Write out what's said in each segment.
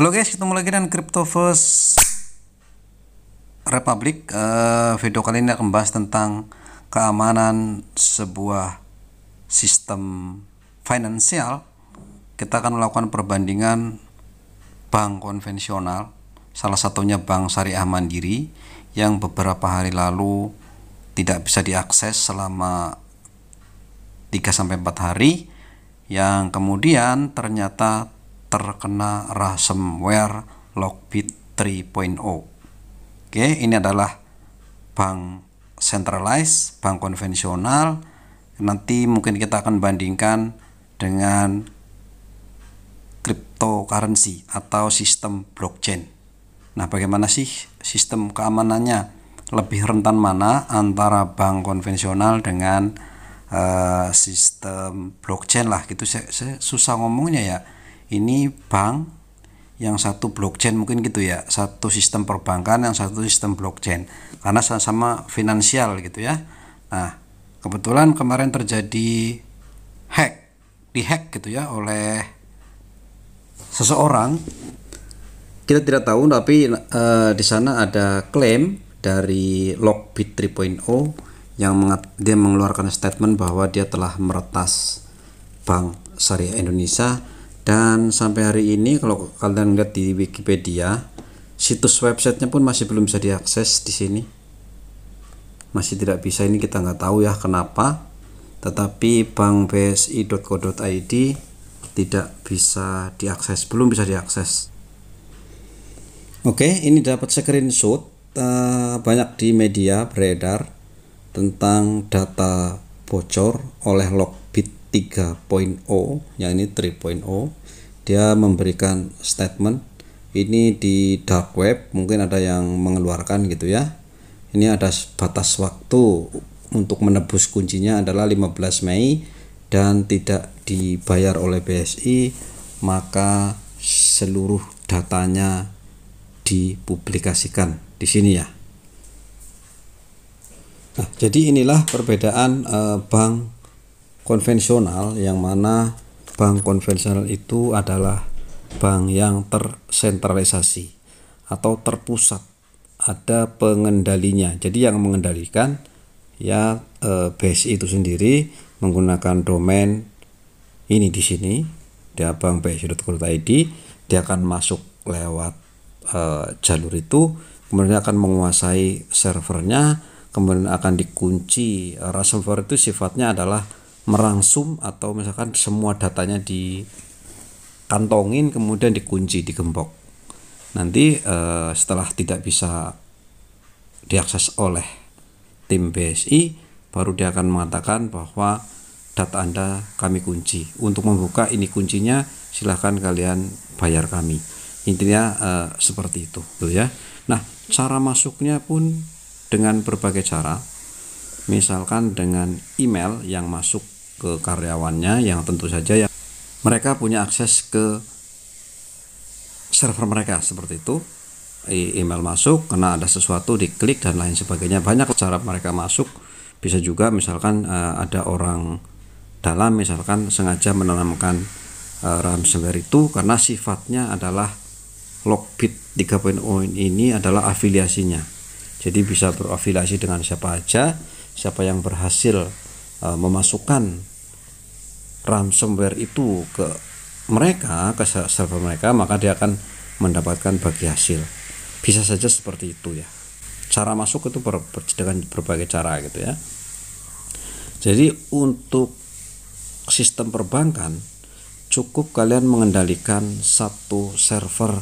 Halo guys, ketemu lagi dengan Cryptoverse Republic. Video kali ini akan membahas tentang keamanan sebuah sistem finansial. Kita akan melakukan perbandingan bank konvensional, salah satunya Bank Syariah Mandiri yang beberapa hari lalu tidak bisa diakses selama 3-4 hari, yang kemudian ternyata terkena ransomware Lockbit 3.0. Oke, ini adalah bank centralized, bank konvensional. Nanti mungkin kita akan bandingkan dengan cryptocurrency atau sistem blockchain. Nah, bagaimana sih sistem keamanannya? Lebih rentan mana antara bank konvensional dengan sistem blockchain lah gitu. Saya susah ngomongnya ya. Ini bank, yang satu blockchain mungkin gitu ya, satu sistem perbankan, yang satu sistem blockchain, karena sama-sama finansial gitu ya. Nah, kebetulan kemarin terjadi dihack gitu ya oleh seseorang. Kita tidak tahu, tapi di sana ada klaim dari Lockbit 3.0 yang dia mengeluarkan statement bahwa dia telah meretas Bank Syariah Indonesia. Dan sampai hari ini kalau kalian lihat di Wikipedia, situs websitenya pun masih belum bisa diakses di sini. Masih tidak bisa, ini kita nggak tahu ya kenapa. Tetapi bankbsi.co.id tidak bisa diakses, belum bisa diakses. Oke, ini dapat screenshot, banyak di media beredar tentang data bocor oleh Lockbit 3.0, yang ini 3.0. Dia memberikan statement ini di dark web, mungkin ada yang mengeluarkan gitu ya. Ini ada batas waktu untuk menebus kuncinya adalah 15 Mei dan tidak dibayar oleh BSI, maka seluruh datanya dipublikasikan di sini ya. Nah, jadi inilah perbedaan bank konvensional, yang mana bank konvensional itu adalah bank yang tersentralisasi atau terpusat, ada pengendalinya. Jadi yang mengendalikan ya BSI itu sendiri menggunakan domain ini di sini, dia bankbsi.co.id. Dia akan masuk lewat jalur itu, kemudian akan menguasai servernya, kemudian akan dikunci. Ransomware itu sifatnya adalah merangsum atau misalkan semua datanya dikantongin kemudian dikunci, digembok. Nanti setelah tidak bisa diakses oleh tim BSI, baru dia akan mengatakan bahwa data Anda kami kunci. Untuk membuka ini kuncinya silahkan kalian bayar kami. Intinya seperti itu tuh ya. Nah, cara masuknya pun dengan berbagai cara. Misalkan dengan email yang masuk ke karyawannya, yang tentu saja ya mereka punya akses ke server mereka, seperti itu. Email masuk, karena ada sesuatu diklik dan lain sebagainya. Banyak cara mereka masuk. Bisa juga misalkan ada orang dalam misalkan sengaja menanamkan ransomware itu, karena sifatnya adalah Lockbit 3.0 ini adalah afiliasinya. Jadi bisa berafiliasi dengan siapa aja. Siapa yang berhasil memasukkan ransomware itu ke mereka, ke server mereka, maka dia akan mendapatkan bagi hasil. Bisa saja seperti itu ya. Cara masuk itu dengan berbagai cara gitu ya. Jadi untuk sistem perbankan cukup kalian mengendalikan satu server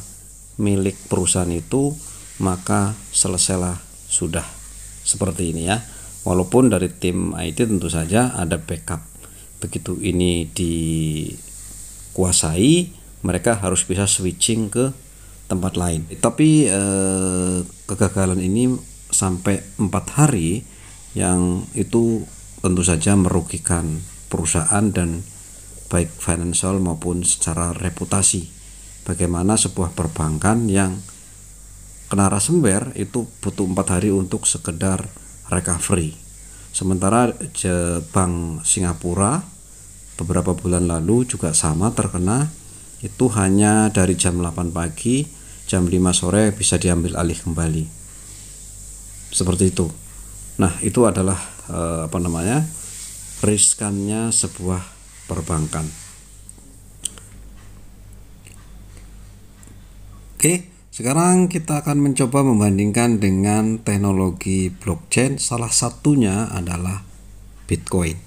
milik perusahaan itu, maka selesailah sudah. Seperti ini ya. Walaupun dari tim IT tentu saja ada backup. Begitu ini dikuasai, mereka harus bisa switching ke tempat lain. Tapi kegagalan ini sampai 4 hari, yang itu tentu saja merugikan perusahaan dan baik financial maupun secara reputasi. Bagaimana sebuah perbankan yang kena ransomware itu butuh 4 hari untuk sekedar recovery. Sementara Bank Singapura beberapa bulan lalu juga sama terkena itu hanya dari jam 8 pagi, jam 5 sore bisa diambil alih kembali. Seperti itu. Nah, itu adalah riskannya sebuah perbankan. Oke, sekarang kita akan mencoba membandingkan dengan teknologi blockchain. Salah satunya adalah Bitcoin.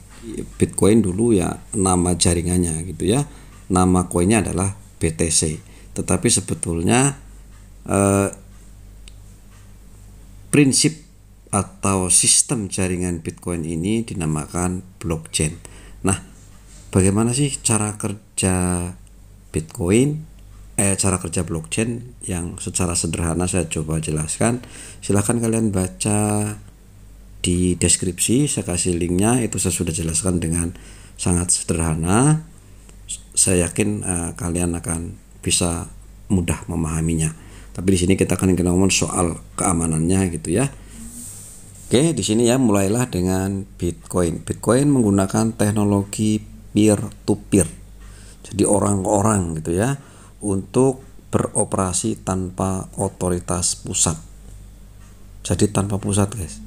Bitcoin dulu ya nama jaringannya gitu ya. Nama koinnya adalah BTC. Tetapi sebetulnya prinsip atau sistem jaringan Bitcoin ini dinamakan blockchain. Nah, bagaimana sih cara kerja Bitcoin? Cara kerja blockchain yang secara sederhana saya coba jelaskan. Silahkan kalian baca di deskripsi, saya kasih linknya. Itu saya sudah jelaskan dengan sangat sederhana. Saya yakin kalian akan bisa mudah memahaminya. Tapi di sini kita akan ngomong soal keamanannya gitu ya. Oke, di sini ya mulailah dengan Bitcoin. Bitcoin menggunakan teknologi peer to peer. Jadi orang ke orang gitu ya, untuk beroperasi tanpa otoritas pusat. Jadi tanpa pusat, guys.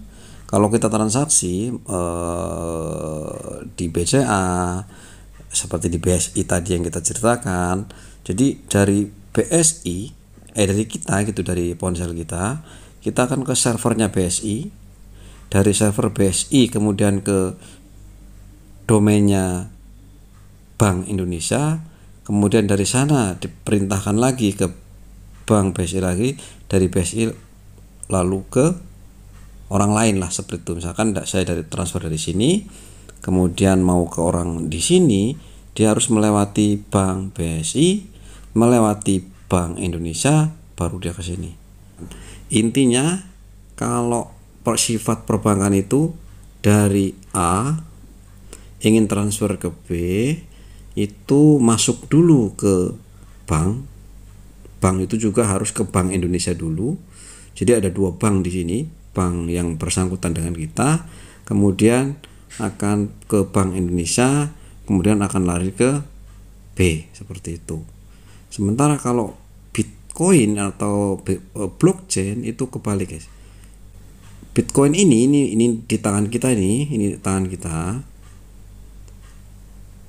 Kalau kita transaksi di BCA seperti di BSI tadi yang kita ceritakan, jadi dari BSI dari kita gitu, dari ponsel kita akan ke servernya BSI, dari server BSI kemudian ke domainnya Bank Indonesia, kemudian dari sana diperintahkan lagi ke Bank BSI lagi, dari BSI lalu ke orang lain lah, seperti itu. Misalkan saya dari transfer dari sini, kemudian mau ke orang di sini, dia harus melewati Bank BSI, melewati Bank Indonesia, baru dia ke sini. Intinya kalau sifat perbankan itu dari A ingin transfer ke B, itu masuk dulu ke bank. Bank itu juga harus ke Bank Indonesia dulu. Jadi ada dua bank di sini, bank yang bersangkutan dengan kita, kemudian akan ke Bank Indonesia, kemudian akan lari ke B, seperti itu. Sementara kalau Bitcoin atau blockchain itu kebalik, guys. Bitcoin ini di tangan kita, ini tangan kita,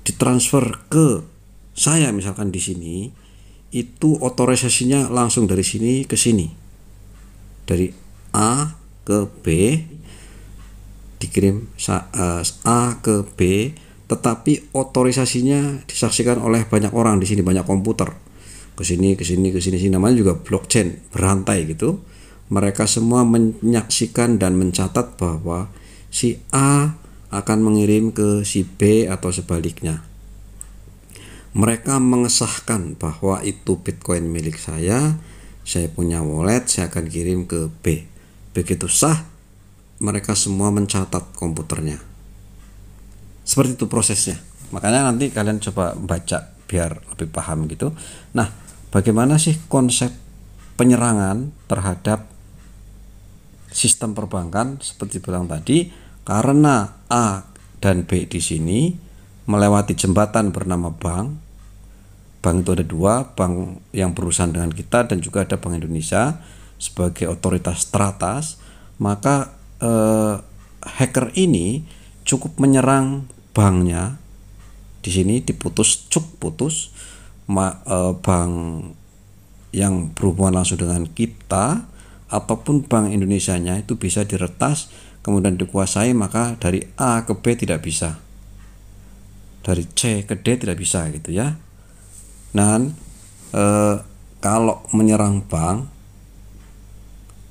ditransfer ke saya misalkan di sini, itu otorisasinya langsung dari sini ke sini, dari A ke B, dikirim A ke B, tetapi otorisasinya disaksikan oleh banyak orang di sini, banyak komputer, ke sini, namanya juga blockchain, berantai gitu. Mereka semua menyaksikan dan mencatat bahwa si A akan mengirim ke si B atau sebaliknya. Mereka mengesahkan bahwa itu Bitcoin milik saya punya wallet, saya akan kirim ke B. Begitu sah, mereka semua mencatat komputernya. Seperti itu prosesnya. Makanya nanti kalian coba baca biar lebih paham gitu. Nah, bagaimana sih konsep penyerangan terhadap sistem perbankan seperti bilang tadi? Karena A dan B di sini melewati jembatan bernama bank. Bank itu ada dua, bank yang berurusan dengan kita dan juga ada Bank Indonesia sebagai otoritas teratas. Maka hacker ini cukup menyerang banknya. Di sini diputus, bank yang berhubungan langsung dengan kita ataupun Bank Indonesianya itu bisa diretas, kemudian dikuasai. Maka dari A ke B tidak bisa, dari C ke D tidak bisa gitu ya. Dan kalau menyerang bank,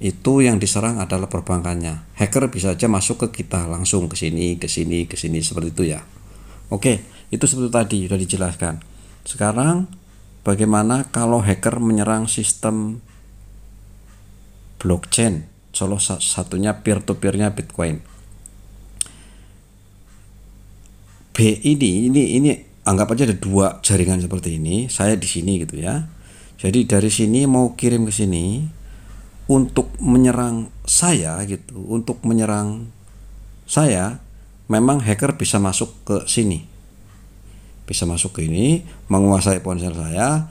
itu yang diserang adalah perbankannya. Hacker bisa aja masuk ke kita langsung, ke sini seperti itu ya. Oke, itu seperti tadi sudah dijelaskan. Sekarang bagaimana kalau hacker menyerang sistem blockchain? Salah satunya peer to peernya Bitcoin. B ini anggap aja ada dua jaringan seperti ini, saya di sini gitu ya. Jadi dari sini mau kirim ke sini untuk menyerang saya gitu, memang hacker bisa masuk ke sini. bisa masuk ke ini, menguasai ponsel saya,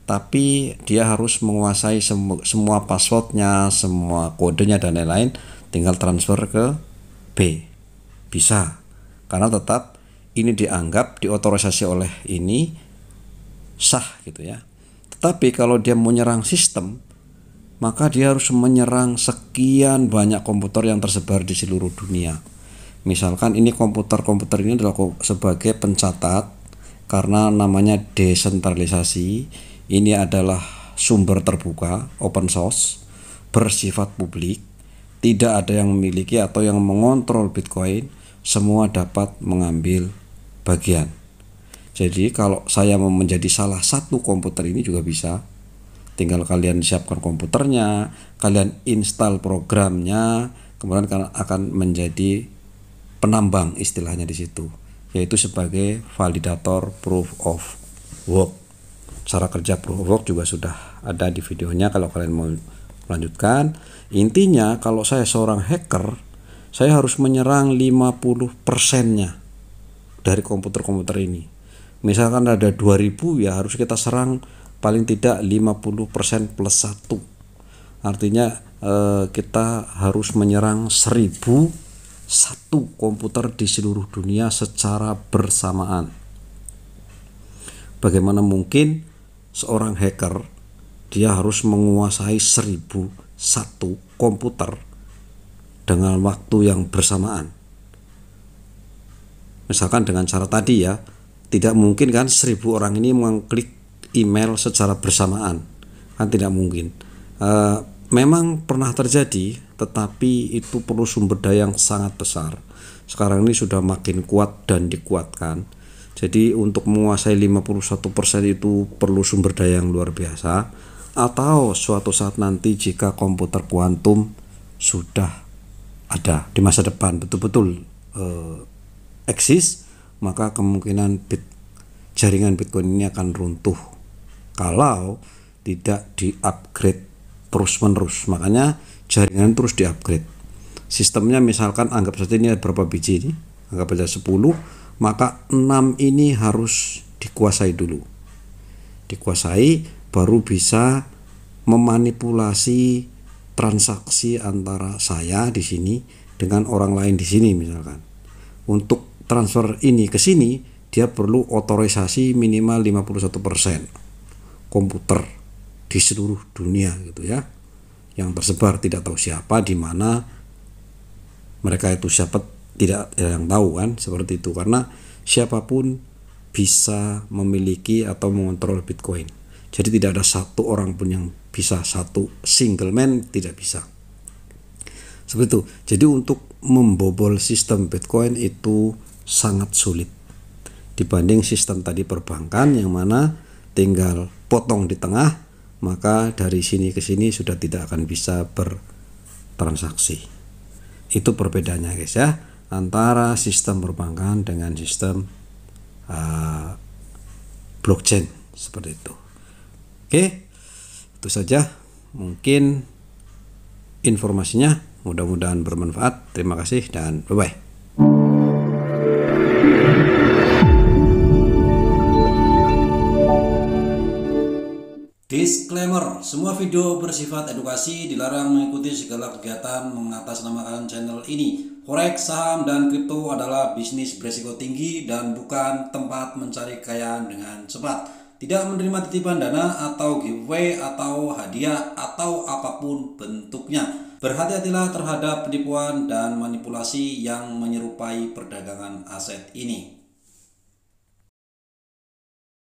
tapi dia harus menguasai semua passwordnya, semua kodenya dan lain-lain, tinggal transfer ke B. Bisa, karena tetap ini dianggap diotorisasi oleh ini sah gitu ya. Tetapi kalau dia menyerang sistem, maka dia harus menyerang sekian banyak komputer yang tersebar di seluruh dunia. Misalkan ini komputer-komputer ini adalah sebagai pencatat, karena namanya desentralisasi, ini adalah sumber terbuka, open source, bersifat publik, tidak ada yang memiliki atau yang mengontrol Bitcoin, semua dapat mengambil bagian. Jadi kalau saya mau menjadi salah satu komputer ini juga bisa. Tinggal kalian siapkan komputernya, kalian install programnya, kemudian akan menjadi penambang istilahnya di situ, yaitu sebagai validator proof of work. Cara kerja proof of work juga sudah ada di videonya kalau kalian mau melanjutkan. Intinya kalau saya seorang hacker, saya harus menyerang 50%-nya dari komputer-komputer ini. Misalkan ada 2000, ya harus kita serang paling tidak 50% plus 1. Artinya kita harus menyerang 1001 komputer di seluruh dunia secara bersamaan. Bagaimana mungkin seorang hacker dia harus menguasai 1001 komputer dengan waktu yang bersamaan? Misalkan dengan cara tadi ya, tidak mungkin kan 1000 orang ini mengklik email secara bersamaan, kan tidak mungkin. Memang pernah terjadi, tetapi itu perlu sumber daya yang sangat besar. Sekarang ini sudah makin kuat dan dikuatkan. Jadi untuk menguasai 51% itu perlu sumber daya yang luar biasa. Atau suatu saat nanti jika komputer kuantum sudah ada di masa depan, betul-betul eksis, maka kemungkinan jaringan Bitcoin ini akan runtuh kalau tidak di-upgrade terus-menerus. Makanya jaringan terus di-upgrade. Sistemnya misalkan anggap saja ini ada berapa biji ini, anggap saja 10, maka 6 ini harus dikuasai dulu. Dikuasai baru bisa memanipulasi transaksi antara saya di sini dengan orang lain di sini misalkan. Untuk transfer ini ke sini, dia perlu otorisasi minimal 51% komputer di seluruh dunia gitu ya, yang tersebar tidak tahu siapa di mana mereka itu, siapa tidak ada yang tahu kan, seperti itu. Karena siapapun bisa memiliki atau mengontrol Bitcoin, jadi tidak ada satu orang pun yang bisa, satu single man tidak bisa, seperti itu. Jadi untuk membobol sistem Bitcoin itu sangat sulit dibanding sistem tadi perbankan yang mana tinggal potong di tengah, maka dari sini ke sini sudah tidak akan bisa bertransaksi. Itu perbedaannya guys ya, antara sistem perbankan dengan sistem blockchain seperti itu. Oke, itu saja mungkin informasinya, mudah-mudahan bermanfaat. Terima kasih dan bye-bye. Disclaimer, semua video bersifat edukasi, dilarang mengikuti segala kegiatan mengatasnamakan channel ini. Forex, saham, dan kripto adalah bisnis beresiko tinggi dan bukan tempat mencari kekayaan dengan cepat. Tidak menerima titipan dana atau giveaway atau hadiah atau apapun bentuknya. Berhati-hatilah terhadap penipuan dan manipulasi yang menyerupai perdagangan aset ini.